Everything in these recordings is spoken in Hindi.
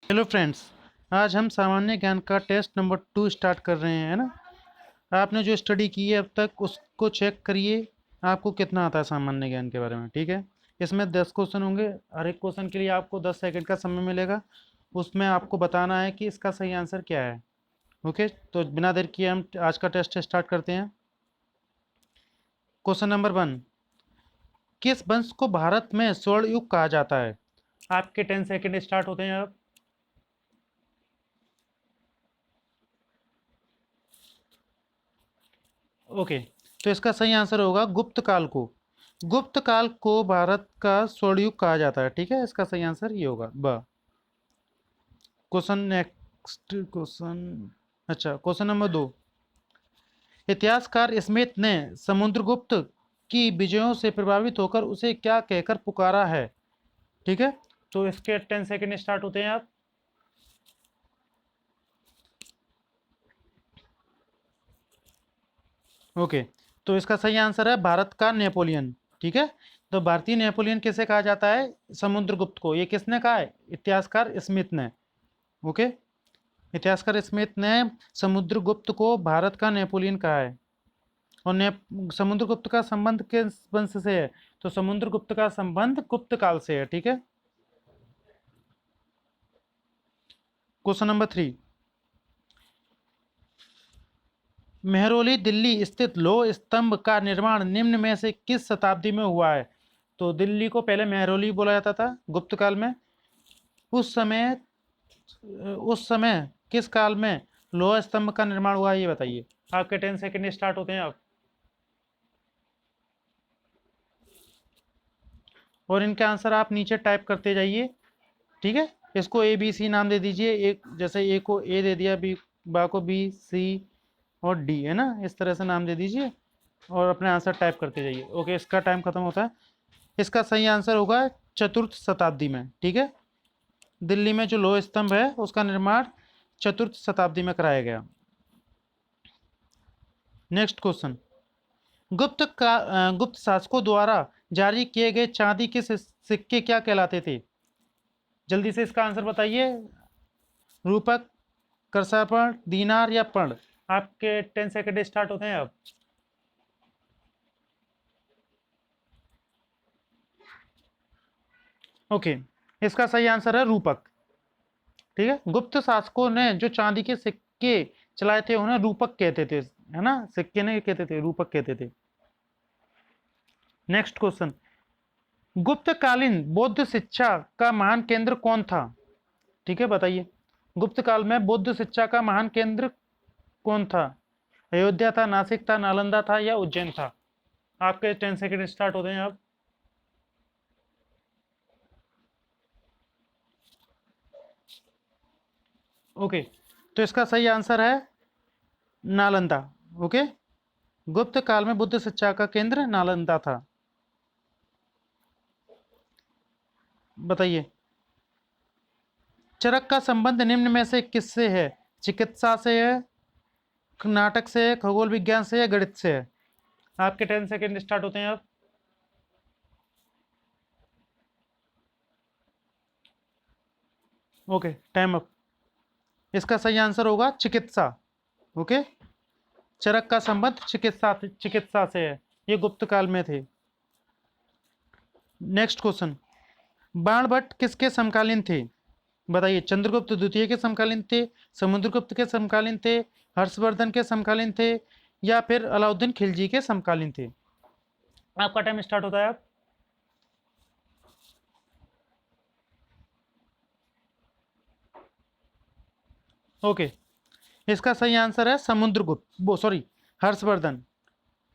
Hello friends. आज हम सामान्य ज्ञान का टेस्ट नंबर 2 स्टार्ट कर रहे हैं, है ना। आपने जो स्टडी की है अब तक उसको चेक करिए, आपको कितना आता है सामान्य ज्ञान के बारे में। ठीक है, इसमें 10 क्वेश्चन होंगे। हर एक क्वेश्चन के लिए आपको 10 सेकंड का समय मिलेगा। उसमें आपको बताना है कि इसका सही आंसर क्या है। ओके, तो बिना देर किए हम आज का टेस्ट स्टार्ट करते हैं। क्वेश्चन नंबर 1, किस वंश को भारत में स्वर्ण युग कहा जाता है? आपके 10 सेकंड स्टार्ट होते हैं अब। ओके, तो इसका सही आंसर होगा गुप्त काल को। गुप्त काल को भारत का स्वर्णयुग कहा जाता है। ठीक है, इसका सही आंसर ये होगा ब। Question next question. अच्छा, क्वेश्चन नंबर 2, इतिहासकार स्मिथ ने समुद्रगुप्त की विजयों से प्रभावित होकर उसे क्या कहकर पुकारा है? ठीक है, तो इसके 10 सेकंड स्टार्ट होते हैं आप। ओके, तो इसका सही आंसर है भारत का नेपोलियन। ठीक है, तो भारतीय नेपोलियन किसे कहा जाता है? समुद्रगुप्त को। ये किसने कहा है? इतिहासकार स्मिथ ने। ओके, इतिहासकार स्मिथ ने समुद्रगुप्त को भारत का नेपोलियन कहा है। और समुद्रगुप्त का संबंध किस वंश से है? तो समुद्रगुप्त का संबंध गुप्त काल से है। ठीक है, क्वेश्चन नंबर 3, मेहरौली दिल्ली स्थित लौह स्तंभ का निर्माण निम्न में से किस शताब्दी में हुआ है? तो दिल्ली को पहले मेहरौली बोला जाता था गुप्त काल में। उस समय किस काल में लौह स्तंभ का निर्माण हुआ है, ये बताइए। आपके 10 सेकंड स्टार्ट होते हैं अब। और इनके आंसर आप नीचे टाइप करते जाइए। ठीक है, इसको ए बी सी नाम दे दीजिए। एक जैसे ए को ए दे दिया, बी बा को बी, सी और डी, है ना, इस तरह से नाम दे दीजिए और अपने आंसर टाइप करते जाइए। ओके, इसका टाइम खत्म होता है। इसका सही आंसर होगा चतुर्थ शताब्दी में। ठीक है, दिल्ली में जो लौह स्तंभ है उसका निर्माण चतुर्थ शताब्दी में कराया गया। नेक्स्ट क्वेश्चन, गुप्त शासकों द्वारा जारी किए गए चांदी के सिक्के क्या कहलाते थे? जल्दी से इसका आंसर बताइए। रूपक, करसापण, दीनार या पर्ण? आपके 10 सेकंड स्टार्ट होते हैं अब। ओके, इसका सही आंसर है रूपक। ठीक है, गुप्त शासकों ने जो चांदी के सिक्के चलाए थे उन्हें रूपक कहते थे, है ना, सिक्के नहीं कहते थे, रूपक कहते थे। नेक्स्ट क्वेश्चन, गुप्तकालीन बौद्ध शिक्षा का महान केंद्र कौन था? ठीक है, बताइए। गुप्त काल में बौद्ध शिक्षा का महान केंद्र कौन था? अयोध्या था, नासिक था, नालंदा था या उज्जैन था? आपके 10 सेकंड स्टार्ट होते हैं अब। ओके, तो इसका सही आंसर है नालंदा। ओके, गुप्त काल में बुद्ध शिक्षा का केंद्र नालंदा था। बताइए, चरक का संबंध निम्न में से किससे है? चिकित्सा से है, नाटक से है, खगोल विज्ञान से है, गणित से है? आपके 10 सेकंड स्टार्ट होते हैं अब। Okay, time up. इसका सही आंसर होगा चिकित्सा। ओके, चरक का संबंध चिकित्सा से है, ये गुप्त काल में थे। नेक्स्ट क्वेश्चन, बाणभट्ट किसके समकालीन थे? बताइए, चंद्रगुप्त द्वितीय के समकालीन थे, समुद्रगुप्त के समकालीन थे, हर्षवर्धन के समकालीन थे या फिर अलाउद्दीन खिलजी के समकालीन थे? आपका टाइम स्टार्ट होता है अब। ओके, इसका सही आंसर है समुद्रगुप्त, वो सॉरी, हर्षवर्धन।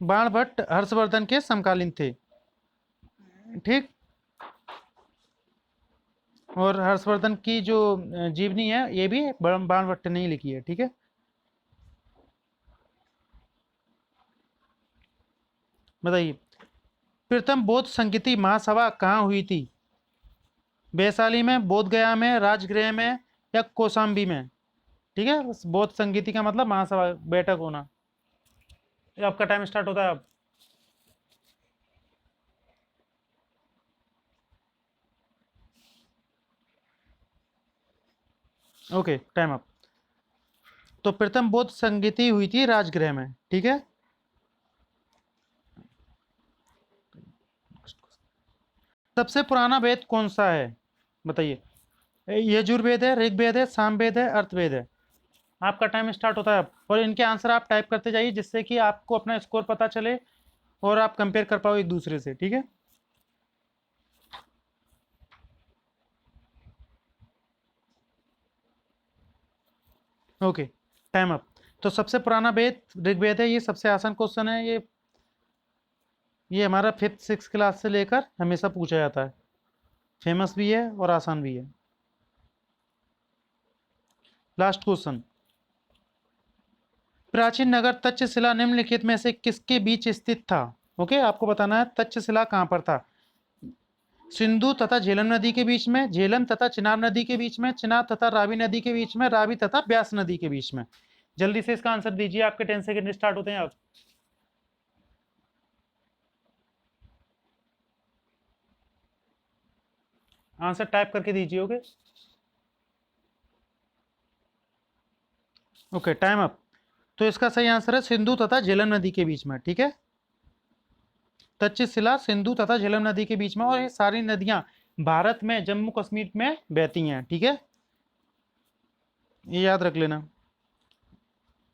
बाणभट्ट हर्षवर्धन के समकालीन थे। ठीक, और हर्षवर्धन की जो जीवनी है ये भी बाणभट्ट ने ही लिखी है। ठीक है, बताइए, प्रथम बौद्ध संगीति महासभा कहाँ हुई थी? वैशाली में, बोध गया में, राजगृह में या कौशाम्बी में? ठीक है, बौद्ध संगीति का मतलब महासभा, बैठक होना। आपका टाइम स्टार्ट होता है अब। Okay, time up. तो प्रथम बौद्ध संगीति हुई थी राजगृह में, ठीक है। सबसे पुराना वेद कौन सा है बताइए। यजुर्वेद है, ऋग्वेद है, सामवेद है, अर्थवेद है। आपका टाइम स्टार्ट होता है अब, और इनके आंसर आप टाइप करते जाइए जिससे कि आपको अपना स्कोर पता चले और आप कंपेयर कर पाओ एक दूसरे से, ठीक है। Okay, time up. तो सबसे पुराना वेद ऋग्वेद है, ये सबसे आसान क्वेश्चन है। ये हमारा 5th 6th क्लास से लेकर हमेशा पूछा जाता है, फेमस भी है और आसान भी है। लास्ट क्वेश्चन, प्राचीन नगर तक्षशिला निम्नलिखित में से किसके बीच स्थित था। ओके, आपको बताना है तक्षशिला कहां पर था। सिंधु तथा झेलम नदी के बीच में, झेलम तथा चिनाब नदी के बीच में, चिनाब तथा रावी नदी के बीच में, रावी तथा ब्यास नदी के बीच में। जल्दी से इसका आंसर दीजिए, आपके 10 सेकंड स्टार्ट होते हैं अब। आंसर टाइप करके दीजिए। Okay okay, time up. तो इसका सही आंसर है सिंधु तथा झेलम नदी के बीच में, ठीक है। तक्षशिला सिंधु तथा झेलम नदी के बीच में, और ये सारी नदियां भारत में जम्मू कश्मीर में बहती हैं, ठीक है, ये याद रख लेना।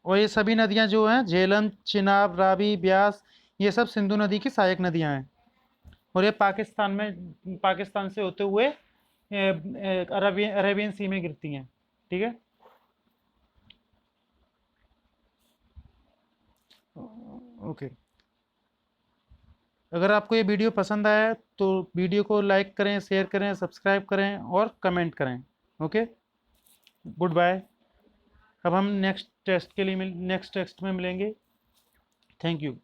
और ये सभी नदियां जो हैं झेलम, चिनाब, रावी, ब्यास, ये सब सिंधु नदी की सहायक नदियां हैं। और ये पाकिस्तान से होते हुए अरेबियन सी में गिरती हैं, ठीक है। ओके, अगर आपको ये वीडियो पसंद आया तो वीडियो को लाइक करें, शेयर करें, सब्सक्राइब करें और कमेंट करें। Okay, good bye. अब हम नेक्स्ट टेस्ट में मिलेंगे। Thank you.